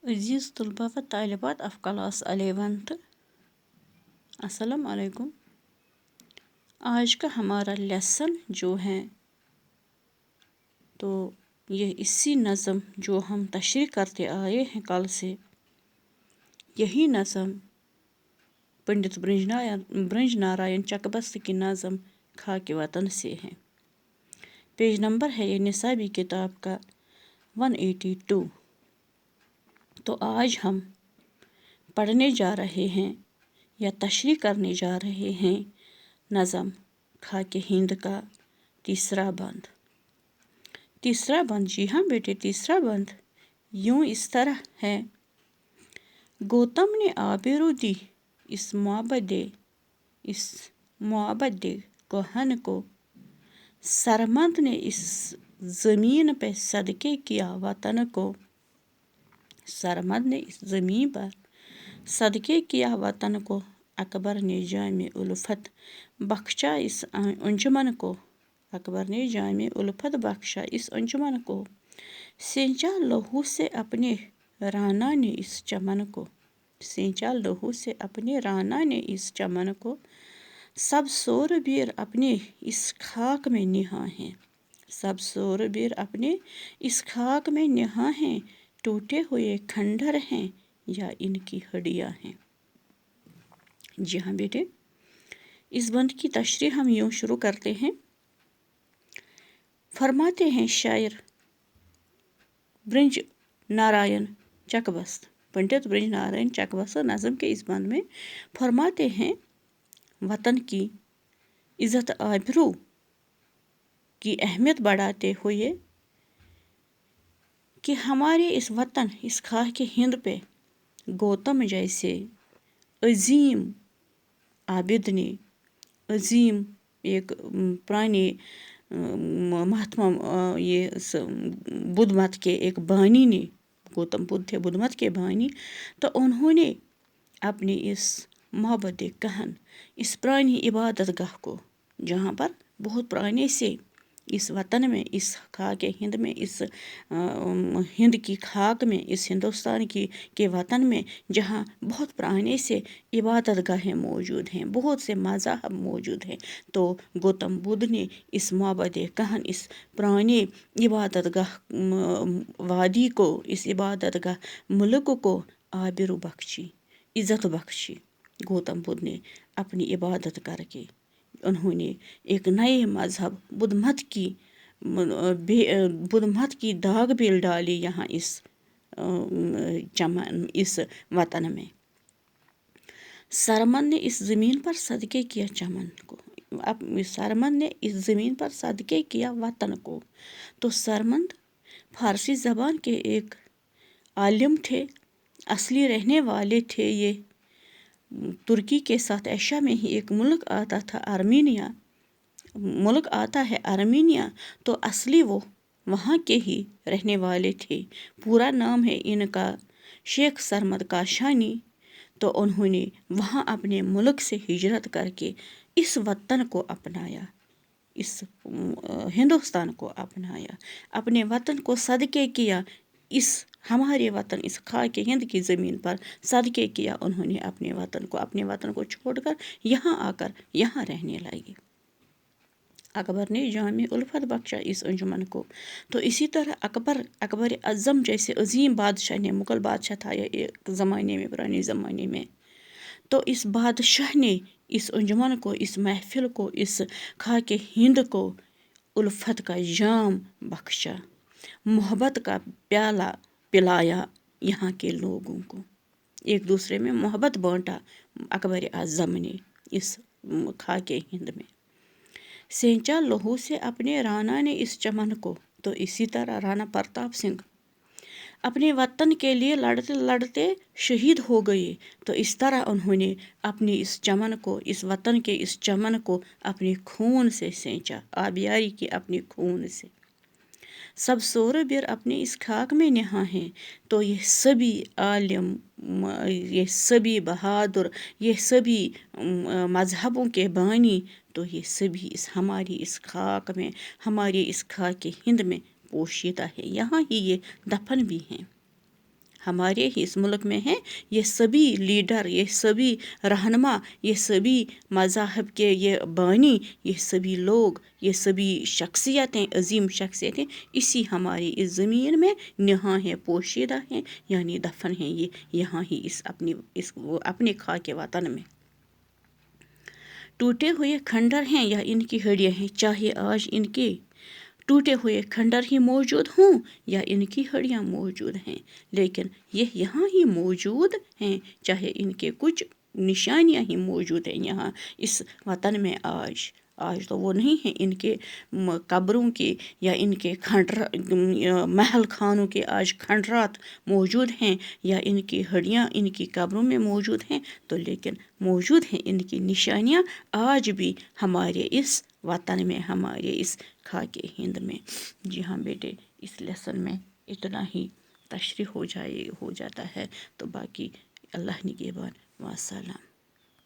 عزیز طلبہ و طالبات آف کلاس 11th، السلام علیکم۔ آج کا ہمارا لیسن جو ہے تو یہ اسی نظم جو ہم تشریح کرتے آئے ہیں کل سے، یہی نظم پنڈت برنج نارائن چکبست کی نظم خاک وطن سے ہے۔ پیج نمبر ہے یہ نصابی کتاب کا 182۔ تو آج ہم پڑھنے جا رہے ہیں یا تشریح کرنے جا رہے ہیں نظم خاک ہند کا تیسرا بند۔ تیسرا بند، جی ہاں بیٹے، تیسرا بند یوں اس طرح ہے: گوتم نے آبرو دی اس معبد کہن کو، سرمند نے اس زمین پہ صدقے کیا وطن کو، سرمد نے اس زمین پر صدقے کیا وطن کو، اکبر نے جام الفت بخشا اس انجمن کو، اکبر نے جام الفت بخشا اس انجمن کو، سینچا لہو سے اپنے رانا نے اس چمن کو، سینچا لہو سے اپنے رانا نے اس چمن کو، سب سوربیر اپنے اس خاک میں نہاں ہیں، سب سوربیر اپنے اس خاک میں نہاں ہیں، ٹوٹے ہوئے کھنڈر ہیں یا ان کی ہڈیاں ہیں۔ جی ہاں بیٹے، اس بند کی تشریح ہم یوں شروع کرتے ہیں۔ فرماتے ہیں شاعر برنج نارائن چکبست، پنڈت برنج نارائن چکبست نظم کے اس بند میں فرماتے ہیں وطن کی عزت آبرو کی اہمیت بڑھاتے ہوئے کہ ہمارے اس وطن، اس خاک ہند پہ گوتم جیسے عظیم عابد نے، عظیم ایک پرانے مہاتما یہ بدھ مت کے ایک بانی نے، گوتم بدھ تھے بدھ مت کے بانی، تو انہوں نے اپنی اس معبد کہن، اس پرانی عبادت گاہ کو، جہاں پر بہت پرانے سے اس وطن میں، اس خاک ہند میں، اس ہند کی خاک میں، اس ہندوستان کے وطن میں، جہاں بہت پرانے سے عبادت گاہیں موجود ہیں، بہت سے مذاہب موجود ہیں، تو گوتم بدھ نے اس معبد کہن، اس پرانے عبادت گاہ وادی کو، اس عبادت گاہ ملک کو آبرو بخشی، عزت بخشی۔ گوتم بدھ نے اپنی عبادت کر کے انہوں نے ایک نئے مذہب بدھ مت کی داغ بیل ڈالی یہاں اس چمن، اس وطن میں۔ سرمند نے اس زمین پر صدقے کیا چمن کو، سرمند نے اس زمین پر صدقے کیا وطن کو۔ تو سرمند فارسی زبان کے ایک عالم تھے، اصلی رہنے والے تھے یہ ترکی کے ساتھ ایشیا میں ہی ایک ملک آتا تھا، آرمینیا ملک آتا ہے، آرمینیا، تو اصلی وہ وہاں کے ہی رہنے والے تھے۔ پورا نام ہے ان کا شیخ سرمد کاشانی۔ تو انہوں نے وہاں اپنے ملک سے ہجرت کر کے اس وطن کو اپنایا، اس ہندوستان کو اپنایا، اپنے وطن کو صدقے کیا، اس ہمارے وطن، اس خاک ہند کی زمین پر صدقے کیا انہوں نے اپنے وطن کو چھوڑ کر یہاں آ کر یہاں رہنے لگے۔ اکبر نے جام الفت بخشا اس انجمن کو۔ تو اسی طرح اکبر اعظم جیسے عظیم بادشاہ نے، مغل بادشاہ تھا ایک زمانے میں، پرانے زمانے میں، تو اس بادشاہ نے اس انجمن کو، اس محفل کو، اس خاک ہند کو الفت کا جام بخشا، محبت کا پیالہ پلایا یہاں کے لوگوں کو، ایک دوسرے میں محبت بانٹا اکبر اعظم نے اس خاک ہند میں۔ سینچا لہو سے اپنے رانا نے اس چمن کو۔ تو اسی طرح رانا پرتاپ سنگھ اپنے وطن کے لیے لڑتے لڑتے شہید ہو گئے، تو اس طرح انہوں نے اپنی اس چمن کو، اس وطن کے اس چمن کو اپنے خون سے سینچا، آبیاری کی اپنے خون سے۔ سب سوربیر اپنے اس خاک میں نہاں ہیں۔ تو یہ سبھی عالم، یہ سبھی بہادر، یہ سبھی مذہبوں کے بانی، تو یہ سبھی ہماری اس خاک میں، ہماری اس خاک ہند میں پوشیدہ ہے، یہاں ہی یہ دفن بھی ہیں۔ ہمارے ہی اس ملک میں ہیں، یہ سبھی لیڈر، یہ سبھی رہنما، یہ سبھی مذاہب کے یہ بانی، یہ سبھی لوگ، یہ سبھی شخصیتیں، عظیم شخصیتیں اسی ہماری اس زمین میں نہاں ہیں، پوشیدہ ہیں، یعنی دفن ہیں یہ یہاں ہی اپنے خاک وطن میں۔ ٹوٹے ہوئے کھنڈر ہیں یا ان کی ہڈیاں ہیں، چاہے آج ان کے ٹوٹے ہوئے کھنڈر ہی موجود ہوں یا ان کی ہڈیاں موجود ہیں، لیکن یہ یہاں ہی موجود ہیں، چاہے ان کے کچھ نشانیاں ہی موجود ہیں یہاں اس وطن میں آج تو وہ نہیں ہیں ان کے قبروں کے یا ان کے محل خانوں کے آج کھنڈرات موجود ہیں یا ان کی ہڈیاں ان کی قبروں میں موجود ہیں، تو لیکن موجود ہیں ان کی نشانیاں آج بھی ہمارے اس وطن میں، ہمارے اس خاک ہند میں۔ جی ہاں بیٹے، اس لیسن میں اتنا ہی تشریح ہو جاتا ہے، تو باقی اللہ نگہبان، والسلام۔